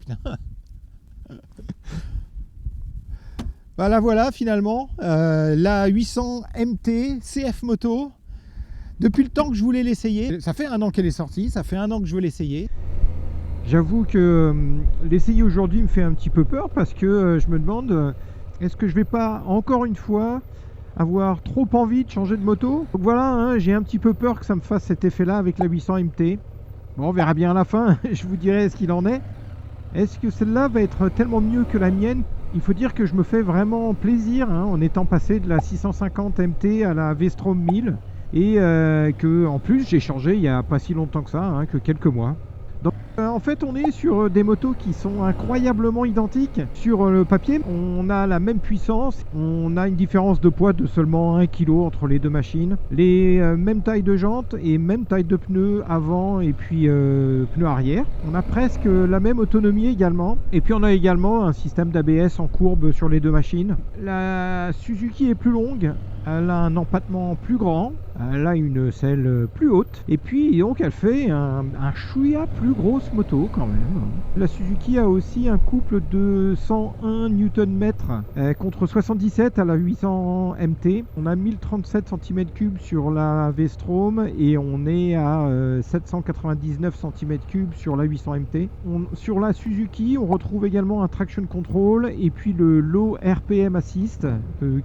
putain. Bah la voilà finalement, la 800 MT CF Moto. Depuis le temps que je voulais l'essayer, ça fait 1 an qu'elle est sortie, ça fait 1 an que je veux l'essayer. J'avoue que l'essayer aujourd'hui me fait un petit peu peur parce que je me demande est-ce que je vais pas encore une fois avoir trop envie de changer de moto. Donc voilà, hein, j'ai un petit peu peur que ça me fasse cet effet là avec la 800 MT. Bon, on verra bien à la fin, je vous dirai ce qu'il en est. Est-ce que celle-là va être tellement mieux que la mienne? Il faut dire que je me fais vraiment plaisir hein, en étant passé de la 650 MT à la V-Strom 1000 et que en plus j'ai changé il n'y a pas si longtemps que ça, hein, que quelques mois. Donc en fait on est sur des motos qui sont incroyablement identiques. Sur le papier on a la même puissance, on a une différence de poids de seulement 1 kg entre les deux machines, les mêmes tailles de jantes et même taille de pneus avant et puis pneus arrière. On a presque la même autonomie également et puis on a également un système d'ABS en courbe sur les deux machines. La Suzuki est plus longue, elle a un empattement plus grand, elle a une selle plus haute et puis donc elle fait un chouïa plus grosse moto quand même. La Suzuki a aussi un couple de 101 Nm contre 77 à la 800 MT. On a 1037 cm3 sur la V-Strom et on est à 799 cm3 sur la 800 MT. Sur la Suzuki on retrouve également un traction control et puis le low RPM assist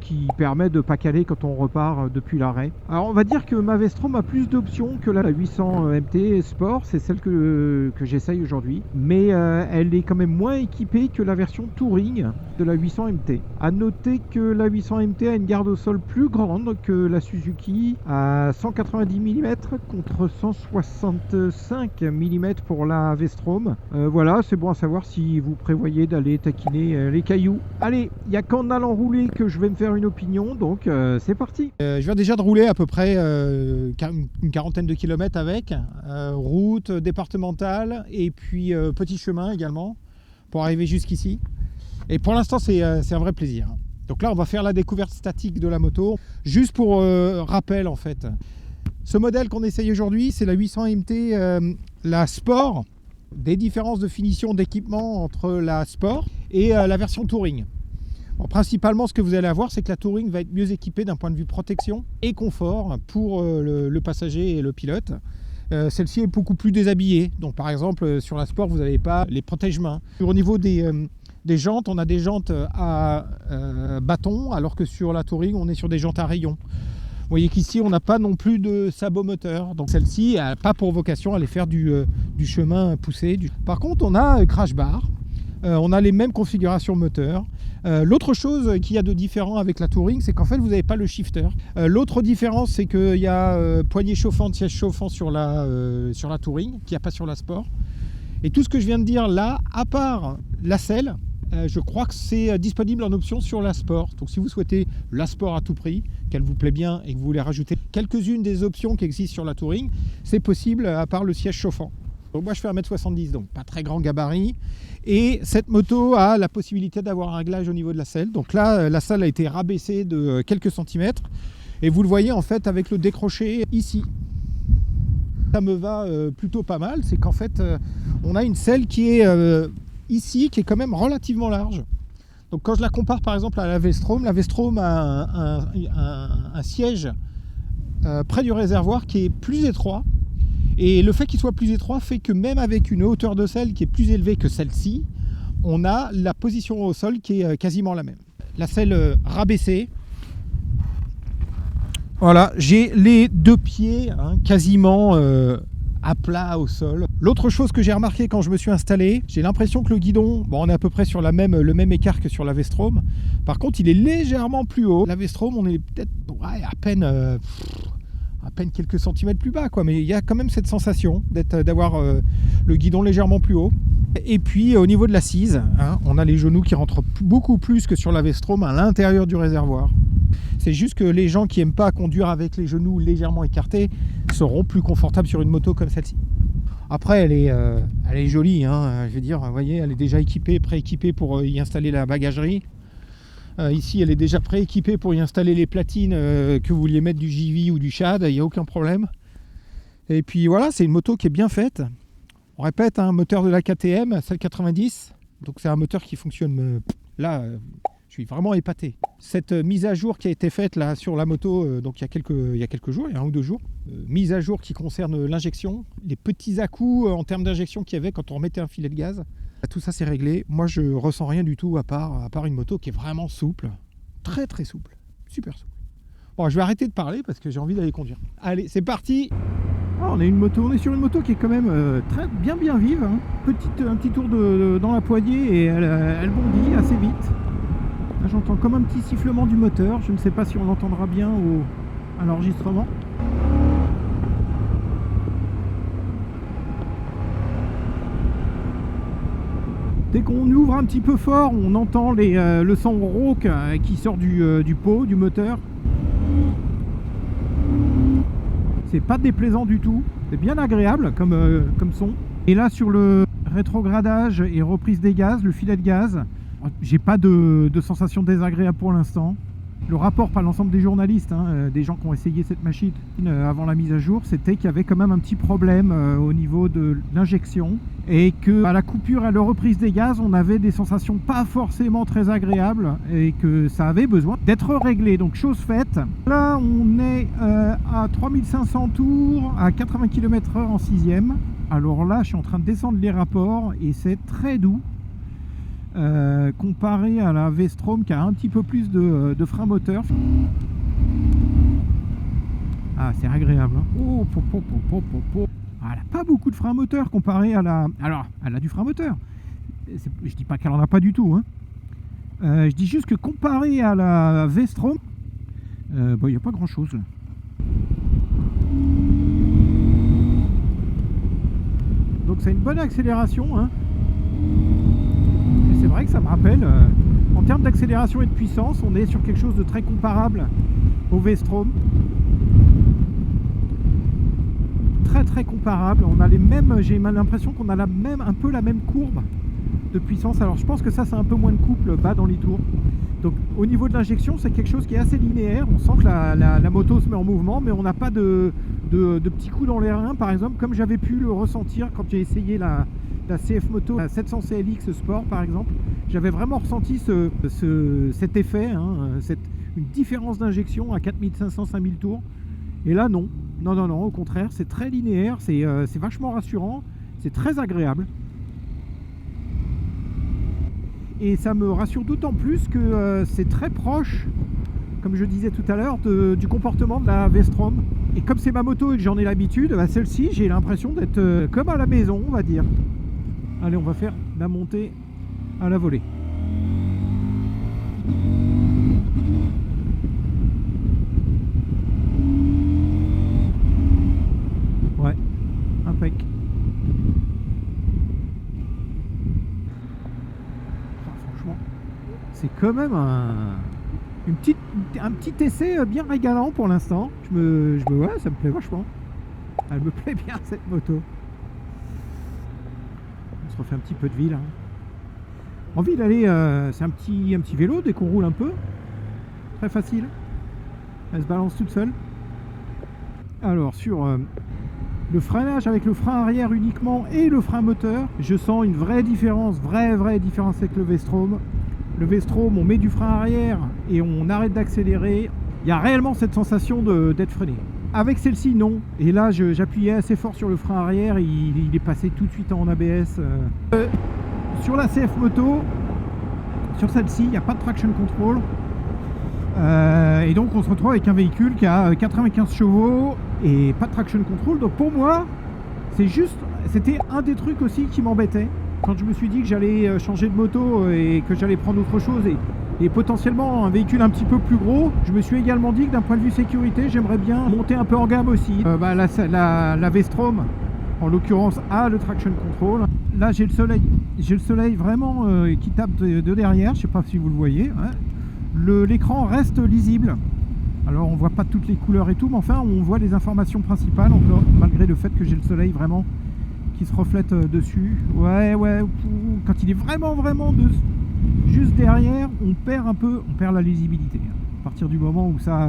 qui permet de ne pas caler quand on repart depuis l'arrêt. Alors on va dire que ma V-Strom a plus d'options que la 800 MT Sport, c'est celle que j'essaye aujourd'hui, mais elle est quand même moins équipée que la version Touring de la 800 MT. A noter que la 800 MT a une garde au sol plus grande que la Suzuki à 190 mm contre 165 mm pour la V-Strom. Voilà, c'est bon à savoir si vous prévoyez d'aller taquiner les cailloux. Allez, il n'y a qu'en allant rouler que je vais me faire une opinion, donc c'est parti. Je viens déjà de rouler à peu près une quarantaine de kilomètres avec, route départementale et puis petit chemin également pour arriver jusqu'ici. Et pour l'instant c'est un vrai plaisir. Donc là on va faire la découverte statique de la moto. Juste pour rappel en fait, ce modèle qu'on essaye aujourd'hui c'est la 800 MT, la Sport. Des différences de finition d'équipement entre la Sport et la version Touring. Bon, principalement ce que vous allez avoir c'est que la Touring va être mieux équipée d'un point de vue protection et confort pour le passager et le pilote. Celle-ci est beaucoup plus déshabillée, donc par exemple sur la Sport vous n'avez pas les protège-mains. Au niveau des jantes, on a des jantes à bâton alors que sur la Touring on est sur des jantes à rayons. Vous voyez qu'ici on n'a pas non plus de sabot moteur, donc celle-ci n'a pas pour vocation à aller faire du chemin poussé. Par contre on a crash bar, on a les mêmes configurations moteur. L'autre chose qu'il y a de différent avec la Touring, c'est qu'en fait vous n'avez pas le shifter. L'autre différence c'est qu'il y a poignée chauffante, siège chauffant sur la Touring, qu'il n'y a pas sur la Sport. Et tout ce que je viens de dire là, à part la selle, je crois que c'est disponible en option sur la Sport. Donc si vous souhaitez la Sport à tout prix, qu'elle vous plaît bien et que vous voulez rajouter quelques-unes des options qui existent sur la Touring, c'est possible à part le siège chauffant. Donc moi je fais 1m70, donc pas très grand gabarit. Et cette moto a la possibilité d'avoir un réglage au niveau de la selle. Donc là la selle a été rabaissée de quelques centimètres. Et vous le voyez en fait avec le décroché ici. Ça me va plutôt pas mal, c'est qu'en fait on a une selle qui est ici, qui est quand même relativement large. Donc quand je la compare par exemple à la V-Strom a un siège près du réservoir qui est plus étroit. Et le fait qu'il soit plus étroit fait que même avec une hauteur de selle qui est plus élevée que celle-ci, on a la position au sol qui est quasiment la même. La selle rabaissée. Voilà, j'ai les deux pieds quasiment à plat au sol. L'autre chose que j'ai remarqué quand je me suis installé, j'ai l'impression que le guidon, bon, on est à peu près sur le même écart que sur la V-Strom. Par contre, il est légèrement plus haut. La V-Strom, on est peut-être à peine quelques centimètres plus bas, quoi. Mais il y a quand même cette sensation d'avoir le guidon légèrement plus haut. Et puis au niveau de l'assise, on a les genoux qui rentrent beaucoup plus que sur la V-Strom à l'intérieur du réservoir. C'est juste que les gens qui n'aiment pas conduire avec les genoux légèrement écartés seront plus confortables sur une moto comme celle-ci. Après, elle est jolie, je veux dire, vous voyez, elle est déjà équipée, prééquipée pour y installer la bagagerie. Ici, elle est déjà prééquipée pour y installer les platines que vous vouliez mettre du JV ou du Shad, il n'y a aucun problème. Et puis voilà, c'est une moto qui est bien faite. On répète, un moteur de la KTM, celle 90. Donc c'est un moteur qui fonctionne. Là, je suis vraiment épaté. Cette mise à jour qui a été faite là sur la moto, donc il y a quelques jours, il y a 1 ou 2 jours, mise à jour qui concerne l'injection, les petits à-coups en termes d'injection qu'il y avait quand on remettait un filet de gaz. Tout ça c'est réglé. Moi je ressens rien du tout à part une moto qui est vraiment souple, très très souple, super souple. Bon, je vais arrêter de parler parce que j'ai envie d'aller conduire. Allez, c'est parti. On est sur une moto qui est quand même très bien vive. Hein. Un petit tour dans la poignée et elle bondit assez vite. Là, j'entends comme un petit sifflement du moteur. Je ne sais pas si on l'entendra bien à l'enregistrement. Dès qu'on ouvre un petit peu fort, on entend le son rauque qui sort du pot, du moteur. C'est pas déplaisant du tout, c'est bien agréable comme son. Et là sur le rétrogradage et reprise des gaz, le filet de gaz, j'ai pas de sensation désagréable pour l'instant. Le rapport par l'ensemble des journalistes, des gens qui ont essayé cette machine avant la mise à jour, c'était qu'il y avait quand même un petit problème au niveau de l'injection et que à la coupure et à la reprise des gaz, on avait des sensations pas forcément très agréables et que ça avait besoin d'être réglé. Donc chose faite. Là, on est à 3500 tours à 80 km/h en 6e. Alors là, je suis en train de descendre les rapports et c'est très doux. Comparé à la V-Strom qui a un petit peu plus de frein moteur. Ah, c'est agréable. Hein. Oh, elle n'a pas beaucoup de frein moteur comparé à la... Alors, elle a du frein moteur. Je dis pas qu'elle en a pas du tout. Hein. Je dis juste que comparé à la V-Strom, il n'y a pas grand chose là. Donc c'est une bonne accélération. Hein. C'est vrai que ça me rappelle, en termes d'accélération et de puissance, on est sur quelque chose de très comparable au V-Strom. Très très comparable. On a les mêmes, j'ai l'impression qu'on a un peu la même courbe de puissance. Alors je pense que ça c'est un peu moins de couple bas dans les tours. Donc au niveau de l'injection, c'est quelque chose qui est assez linéaire. On sent que la moto se met en mouvement, mais on n'a pas de petits coups dans les reins, par exemple, comme j'avais pu le ressentir quand j'ai essayé la CF Moto, la 700 CLX Sport par exemple. J'avais vraiment ressenti cet effet, une différence d'injection à 4500-5000 tours. Et là non, au contraire, c'est très linéaire, c'est vachement rassurant, c'est très agréable. Et ça me rassure d'autant plus que c'est très proche, comme je disais tout à l'heure, du comportement de la V-Strom. Et comme c'est ma moto et que j'en ai l'habitude, celle-ci, j'ai l'impression d'être comme à la maison, on va dire. Allez, on va faire la montée à la volée. Ouais, impec. Franchement, c'est quand même un petit essai bien régalant pour l'instant. Ouais, ça me plaît vachement. Elle me plaît bien cette moto. On se refait un petit peu de ville. Hein. En ville, allez, c'est un petit vélo dès qu'on roule un peu. Très facile. Elle se balance toute seule. Alors sur le freinage avec le frein arrière uniquement et le frein moteur, je sens une vraie différence, vraie différence avec le V-Strom. Le V-Strom, on met du frein arrière et on arrête d'accélérer. Il y a réellement cette sensation d'être freiné. Avec celle-ci, non. Et là, j'appuyais assez fort sur le frein arrière. Il est passé tout de suite en ABS. Sur la CF Moto, sur celle-ci, il n'y a pas de traction control. Et donc, on se retrouve avec un véhicule qui a 95 chevaux et pas de traction control. Donc, pour moi, c'était un des trucs aussi qui m'embêtait. Quand je me suis dit que j'allais changer de moto et que j'allais prendre autre chose et potentiellement un véhicule un petit peu plus gros, je me suis également dit que d'un point de vue sécurité, j'aimerais bien monter un peu en gamme aussi. La V-Strom, en l'occurrence, a le traction control. Là, j'ai le soleil vraiment qui tape de derrière, je ne sais pas si vous le voyez. Hein. L'écran reste lisible. Alors, on voit pas toutes les couleurs et tout, mais enfin, on voit les informations principales, encore, malgré le fait que j'ai le soleil vraiment qui se reflète dessus. Ouais, quand il est vraiment juste derrière, on perd la lisibilité. À partir du moment où ça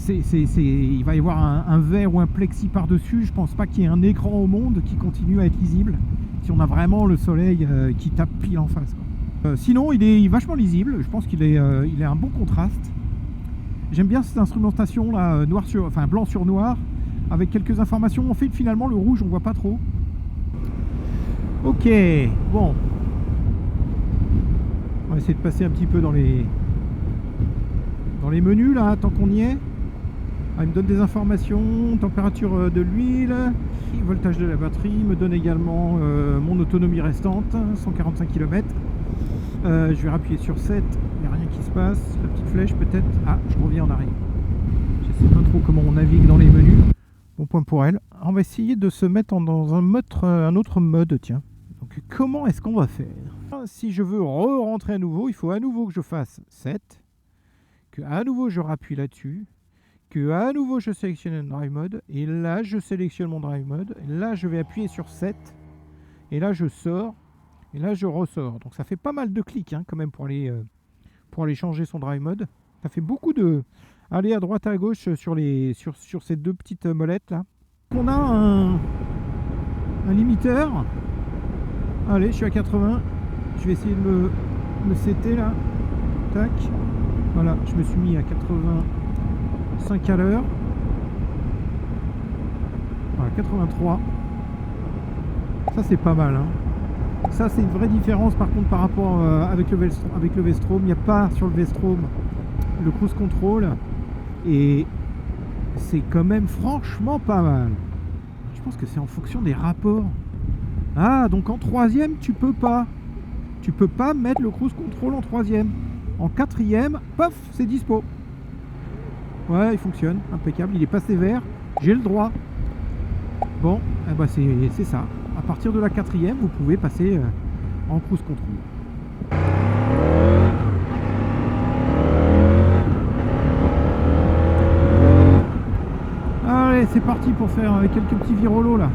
il va y avoir un verre ou un plexi par-dessus. Je pense pas qu'il y ait un écran au monde qui continue à être lisible si on a vraiment le soleil qui tape pile en face, quoi. Sinon, il est vachement lisible. Je pense qu'il est un bon contraste. J'aime bien cette instrumentation là, blanc sur noir, avec quelques informations. En fait, finalement, le rouge, on voit pas trop. Ok, bon. On va essayer de passer un petit peu dans les menus là, tant qu'on y est. Ah, il me donne des informations, température de l'huile, voltage de la batterie, il me donne également mon autonomie restante, 145 km. Je vais appuyer sur 7, il n'y a rien qui se passe. La petite flèche peut-être. Ah, je reviens en arrière. Je ne sais pas trop comment on navigue dans les menus. Bon point pour elle. On va essayer de se mettre dans un autre mode, tiens. Donc comment est-ce qu'on va faire? Si je veux rentrer à nouveau, il faut à nouveau que je fasse 7, que à nouveau je rappuie là-dessus, que à nouveau je sélectionne un drive mode, et là je sélectionne mon drive mode, et là je vais appuyer sur 7, et là je sors, et là je ressors. Donc ça fait pas mal de clics hein, quand même pour aller changer son drive mode. Ça fait beaucoup de aller à droite à gauche sur ces deux petites molettes là. On a un limiteur. Allez, je suis à 80. Je vais essayer de me setter là. Tac. Voilà, je me suis mis à 85 à l'heure. Voilà, 83. Ça c'est pas mal hein. Ça c'est une vraie différence par contre par rapport avec le V-Strom. Il n'y a pas sur le V-Strom le cruise control et c'est quand même franchement pas mal. Je pense que c'est en fonction des rapports. Ah, donc en troisième tu peux pas mettre le cruise control en troisième. En quatrième, paf, c'est dispo. Ouais, il fonctionne, impeccable, il est pas sévère, j'ai le droit. Bon, eh ben c'est ça. À partir de la quatrième, vous pouvez passer en cruise control. Allez, c'est parti pour faire quelques petits virolos là.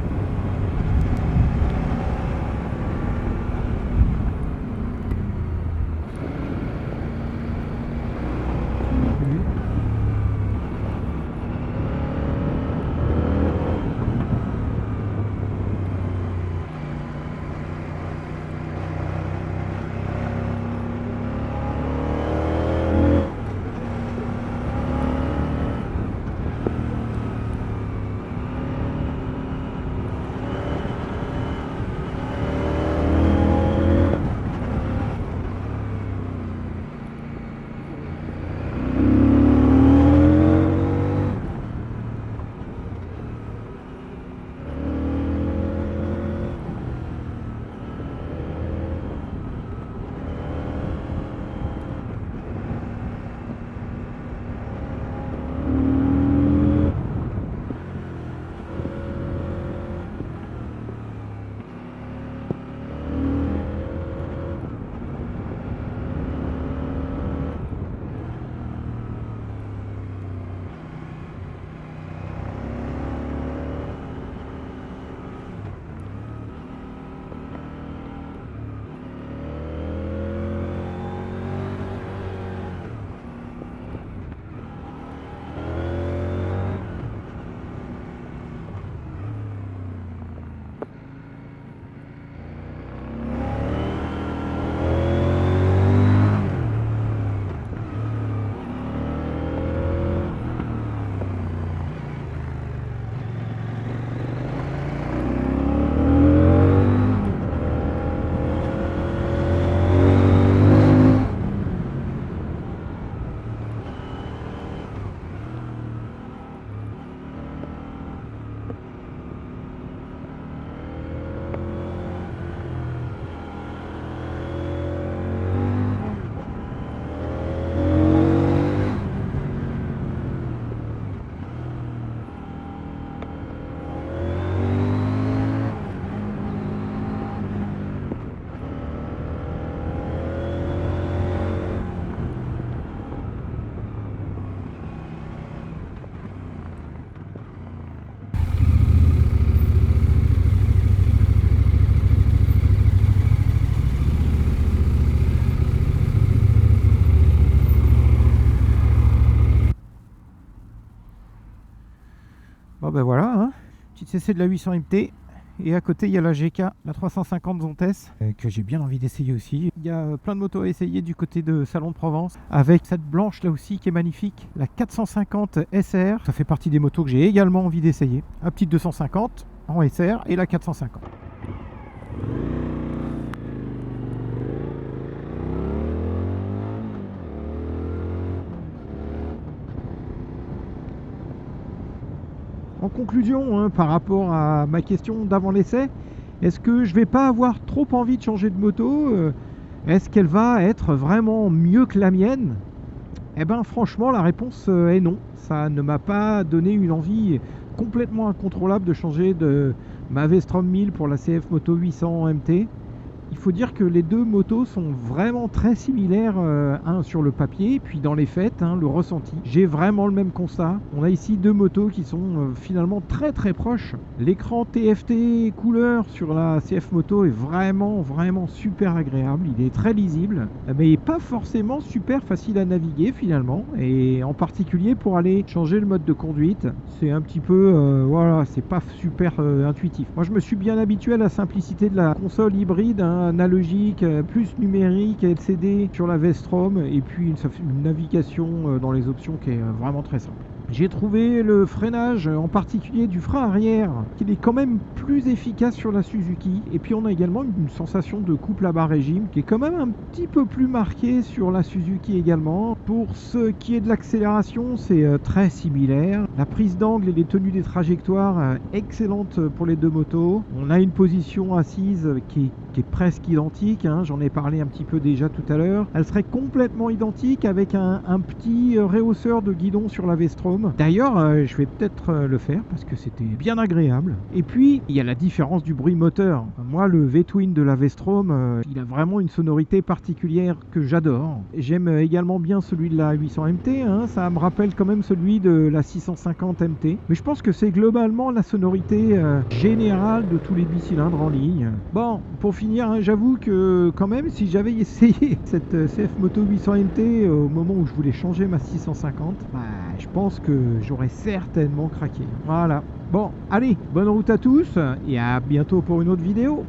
C'est de la 800 MT. Et à côté, il y a la GK, la 350 Zontes, que j'ai bien envie d'essayer aussi. Il y a plein de motos à essayer du côté de Salon de Provence, avec cette blanche là aussi qui est magnifique, la 450 SR. Ça fait partie des motos que j'ai également envie d'essayer. La petite 250 en SR et la 450. En conclusion, hein, par rapport à ma question d'avant l'essai, est-ce que je vais pas avoir trop envie de changer de moto? Est-ce qu'elle va être vraiment mieux que la mienne? Eh bien franchement la réponse est non. Ça ne m'a pas donné une envie complètement incontrôlable de changer de ma V-Strom 1000 pour la CF Moto 800 MT. Il faut dire que les deux motos sont vraiment très similaires, un sur le papier, puis dans les faits, hein, le ressenti. J'ai vraiment le même constat. On a ici deux motos qui sont finalement très très proches. L'écran TFT couleur sur la CF Moto est vraiment super agréable. Il est très lisible, mais pas forcément super facile à naviguer finalement. Et en particulier pour aller changer le mode de conduite, c'est un petit peu, voilà, c'est pas super intuitif. Moi je me suis bien habitué à la simplicité de la console hybride, hein, analogique, plus numérique, LCD sur la V-Strom, et puis une navigation dans les options qui est vraiment très simple. J'ai trouvé le freinage, en particulier du frein arrière, qu'il est quand même plus efficace sur la Suzuki. Et puis on a également une sensation de couple à bas régime qui est quand même un petit peu plus marquée sur la Suzuki également. Pour ce qui est de l'accélération, c'est très similaire. La prise d'angle et les tenues des trajectoires, excellentes pour les deux motos. On a une position assise qui est presque identique, hein. J'en ai parlé un petit peu déjà tout à l'heure. Elle serait complètement identique avec un petit rehausseur de guidon sur la V-Strom. D'ailleurs, je vais peut-être le faire parce que c'était bien agréable. Et puis, il y a la différence du bruit moteur. Moi, le V-Twin de la V-Strom, il a vraiment une sonorité particulière que j'adore. J'aime également bien celui de la 800 MT, hein. Ça me rappelle quand même celui de la 650 MT. Mais je pense que c'est globalement la sonorité générale de tous les bicylindres en ligne. Bon, pour finir, hein, j'avoue que quand même, si j'avais essayé cette CF Moto 800 MT au moment où je voulais changer ma 650, je pense que j'aurais certainement craqué. Voilà. Bon, allez, bonne route à tous et à bientôt pour une autre vidéo.